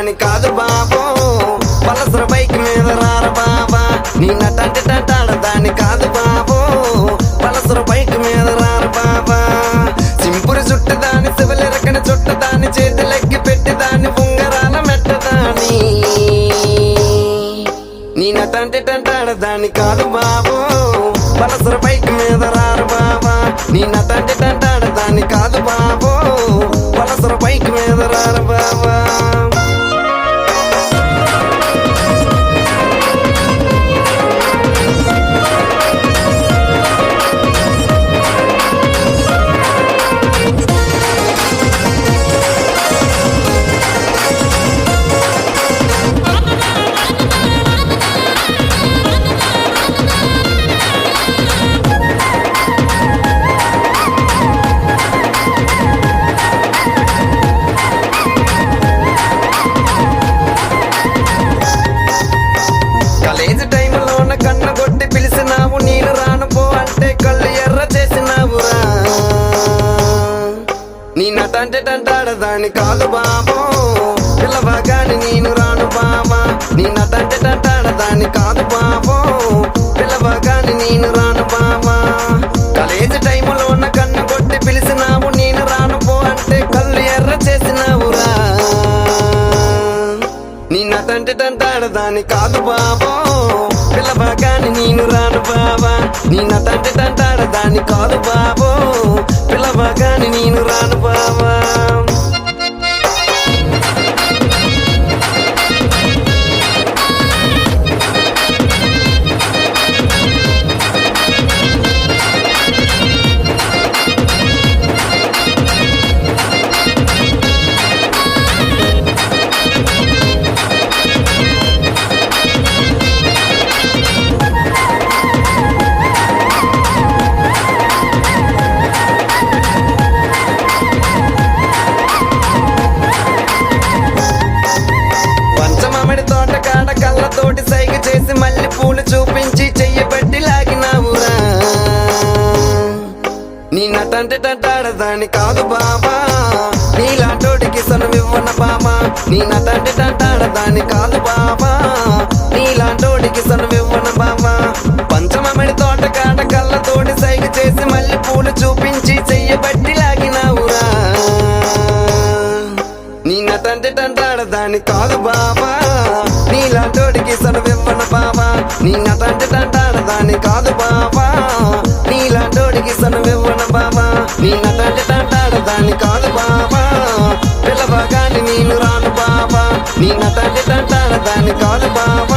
దాని కాదు బాబో పలసర బైక్ మీద రార బాబా నీ నటంటి దాని కాదు బాబో పలసర బైక్ మీద రార బాబా సింపురు చుట్టు దాని శివలిరకని చుట్ట దాని చేతులెక్కి పెట్టి దాని ఉంగరాల మెట్టదాని నీ నటంటి దాని కాదు బాబో పలసర బైక్ మీద రారు బాబా నీ నటంటి దాని కాదు బాబో పలసర బైక్ మీద రారు బాబా కాలేజీ టైంలోన కన్న కొట్టి పిలిచినావు నేను రాను పో అంటే కళ్ళు ఎర్ర చేసినావురా నీ నటంటే దాని కాదు బాబో పిల్లవగాని నేను రాను బాబా నీ నటంటే దాని కాదు బాబో పిల్లవగాని నేను రాను బాబా కాలేజీ టైంలోన కన్న కొట్టి పిలిచినావు నేను రాను పో అంటే కళ్ళు ఎర్ర చేసినావురా నీ నటంటే దాని కాదు బాబో పిల్లవగాని నేను రాను బాబా నీ నటంటే దాని కాదు బాబో పిల్లవగాని నేను రాను బాబా పంచమామిడి తోట కాడ కళ్ళతోటి సైగ చేసి మళ్ళీ పూలు చూపించి చెయ్యబట్టి లాగినావురా నీ నటంటే దాని కాదు బాబా నీలాంటోడికి సనువివ్వన బాబా నీ నటంటే దాని కాదు బాబా నీలాంటోడికి సనువివ్వన బాబా పంచమామిడి తోట కాడ కళ్ళతోటి సైగ చేసి మళ్ళీ పూలు చూపించి చెయ్యబట్టి లాగినావురా నీ నటంటే దాని కాదు బాబా నీలాంటోడికి సనువివ్వన బాబా నీ నటంటే దాని కాదు బాబా నీలాంటోడికి సనువివ్వన బాబా నీ నటంటే దాని కాదు బాబా పిల్లవగాని నేను రాను బాబా నీ నటంటే దాని కాదు బాబా